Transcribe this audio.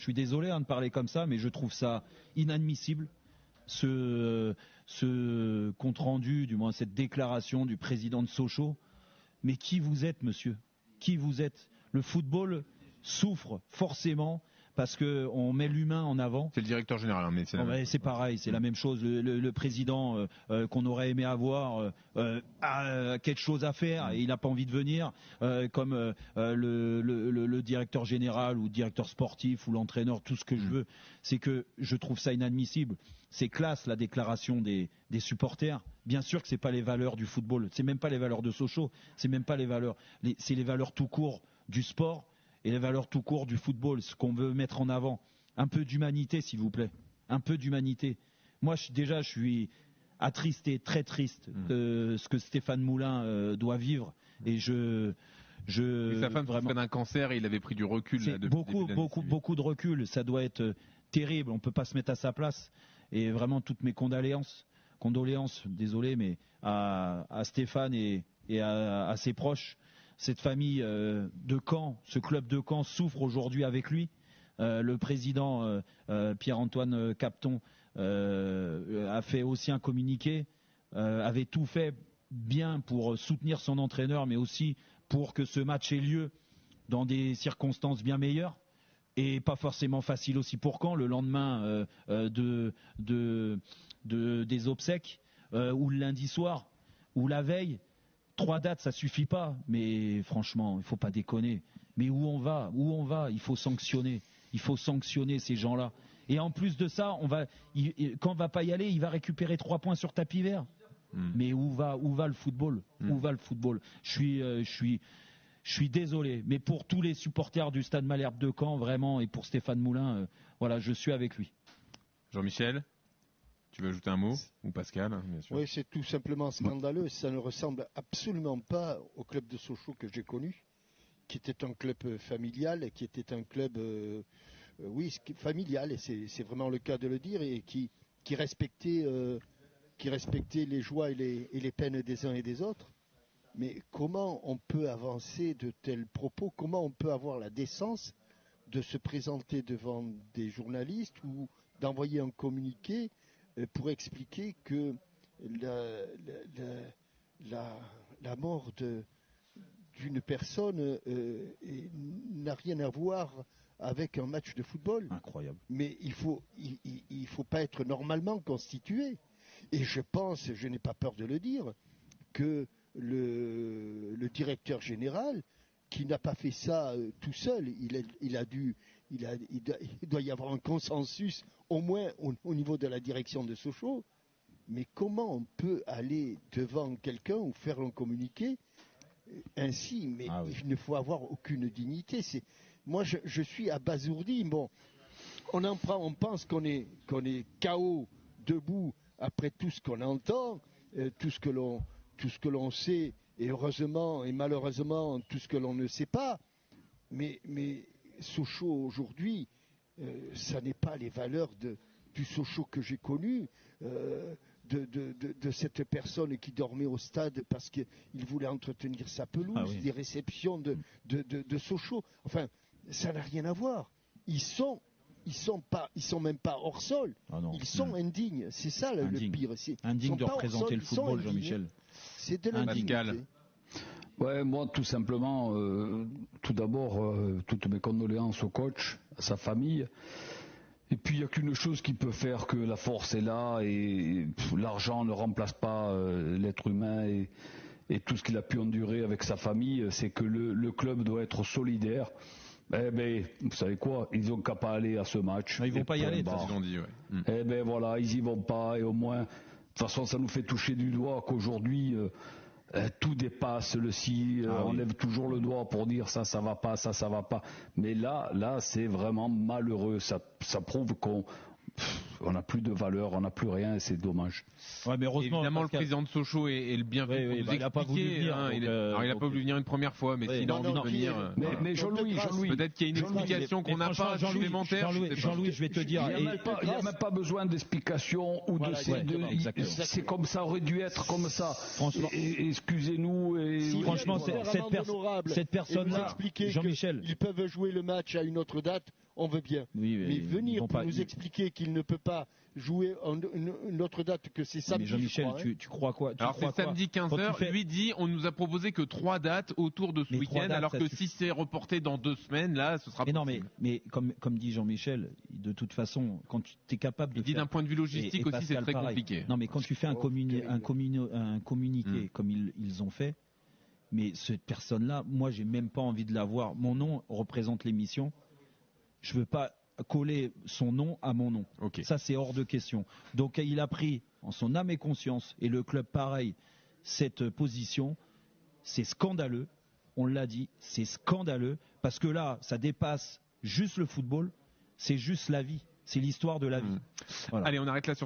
suis désolé de parler comme ça, mais je trouve ça inadmissible. Ce compte rendu, du moins cette déclaration du président de Sochaux. Mais qui vous êtes, monsieur? Qui vous êtes? Le football souffre forcément parce qu'on met l'humain en avant. C'est le directeur général, hein, mais c'est pareil, c'est la même chose. Le président qu'on aurait aimé avoir a quelque chose à faire et il n'a pas envie de venir, comme le directeur général ou directeur sportif ou l'entraîneur, tout ce que je veux. C'est que je trouve ça inadmissible. C'est classe la déclaration des supporters. Bien sûr que c'est pas les valeurs du football, c'est même pas les valeurs de Sochaux, c'est même pas les valeurs, c'est les valeurs tout court du sport. Et les valeurs tout court du football, ce qu'on veut mettre en avant. Un peu d'humanité, s'il vous plaît. Un peu d'humanité. Moi, je suis attristé, très triste de ce que Stéphane Moulin doit vivre. Et sa femme souffrait d'un cancer et il avait pris du recul. C'est beaucoup de recul. Ça doit être terrible. On ne peut pas se mettre à sa place. Et vraiment, toutes mes condoléances, désolé, mais à Stéphane et à ses proches. Cette famille de Caen, ce club de Caen souffre aujourd'hui avec lui. Le président Pierre-Antoine Capton a fait aussi un communiqué, avait tout fait bien pour soutenir son entraîneur, mais aussi pour que ce match ait lieu dans des circonstances bien meilleures et pas forcément facile aussi pour Caen le lendemain des obsèques ou le lundi soir ou la veille. 3 dates, ça suffit pas, mais franchement, il faut pas déconner. Mais où on va? Il faut sanctionner. Il faut sanctionner ces gens-là. Et en plus de ça, quand on va pas y aller, il va récupérer 3 points sur tapis vert. Mais où va le football? Où va le football? Je suis désolé, mais pour tous les supporters du Stade Malherbe de Caen, vraiment, et pour Stéphane Moulin, voilà, je suis avec lui. Jean-Michel, tu veux ajouter un mot? Ou Pascal, bien sûr. Oui, c'est tout simplement scandaleux. Ça ne ressemble absolument pas au club de Sochaux que j'ai connu, qui était un club familial, et qui était un club, familial, et c'est vraiment le cas de le dire, et qui respectait les joies et les peines des uns et des autres. Mais comment on peut avancer de tels propos? Comment on peut avoir la décence de se présenter devant des journalistes ou d'envoyer un communiqué pour expliquer que la mort d'une personne n'a rien à voir avec un match de football. Incroyable. Mais il faut pas être normalement constitué. Et je pense, je n'ai pas peur de le dire, que le directeur général, qui n'a pas fait ça tout seul, il doit y avoir un consensus, au moins au niveau de la direction de Sochaux. Mais comment on peut aller devant quelqu'un ou faire un communiqué ainsi? Mais il ne faut avoir aucune dignité. Moi, je suis abasourdi. Bon, on pense qu'on est KO, debout, après tout ce qu'on entend, tout ce que l'on sait, et heureusement et malheureusement tout ce que l'on ne sait pas. Mais Sochaux aujourd'hui, ça n'est pas les valeurs du Sochaux que j'ai connu, de cette personne qui dormait au stade parce qu'il voulait entretenir sa pelouse, des réceptions de Sochaux. Enfin, ça n'a rien à voir. Ils sont même pas hors sol. Ils sont indignes. C'est ça le pire. Indignes de représenter le football, Jean-Michel. C'est de l'indignité. Ouais, moi, tout simplement, tout d'abord, toutes mes condoléances au coach, à sa famille. Et puis, il n'y a qu'une chose qui peut faire que la force est là, et l'argent ne remplace pas l'être humain et tout ce qu'il a pu endurer avec sa famille, c'est que le club doit être solidaire. Eh ben, vous savez quoi? Ils ont qu'à pas aller à ce match. Ils vont pas y aller, ils l'ont dit, Eh ben voilà, ils y vont pas, et au moins, de toute façon, ça nous fait toucher du doigt qu'aujourd'hui, tout dépasse le si, on lève toujours le doigt pour dire ça va pas, ça va pas. Mais là, c'est vraiment malheureux. Ça prouve qu'on n'a plus de valeur, on n'a plus rien, et c'est dommage. Ouais, mais heureusement, évidemment, le président de Sochaux est le bienvenu. Il n'a pas voulu venir. Il n'a pas voulu venir une première fois, mais s'il a envie de venir. Mais Jean-Louis, peut-être qu'il y a une explication qu'on n'a pas supplémentaire. Jean-Louis, je vais te dire. Il n'y a même pas besoin d'explication ou c'est comme ça, aurait dû être comme ça. Franchement, excusez-nous. Franchement, cette personne-là, Jean-Michel. Ils peuvent jouer le match à une autre date. on veut bien. Oui, Mais ils venir vont pour pas- nous expliquer qu'il ne peut pas jouer une autre date que c'est Mais samedi, Jean-Michel, je crois, hein. tu crois quoi? Alors c'est samedi 15h, lui dit on nous a proposé que 3 dates autour de ce Mais 3 week-end, dates, alors ça que suffit. si c'est reporté dans 2 semaines, là ce sera Mais non, possible. mais comme dit Jean-Michel, de toute façon, quand tu es capable de Il dit faire... d'un point de vue logistique et aussi c'est Pascal, très pareil. compliqué. Non, mais quand tu fais un communiqué Mm. comme ils ont fait, mais cette personne-là, moi, j'ai même pas envie de la voir. Mon nom représente l'émission. Je veux pas coller son nom à mon nom. Ok. Ça, c'est hors de question. Donc, il a pris en son âme et conscience, et le club pareil, cette position. C'est scandaleux. On l'a dit, c'est scandaleux. Parce que là, ça dépasse juste le football. C'est juste la vie. C'est l'histoire de la vie. Voilà. Allez, on arrête là sur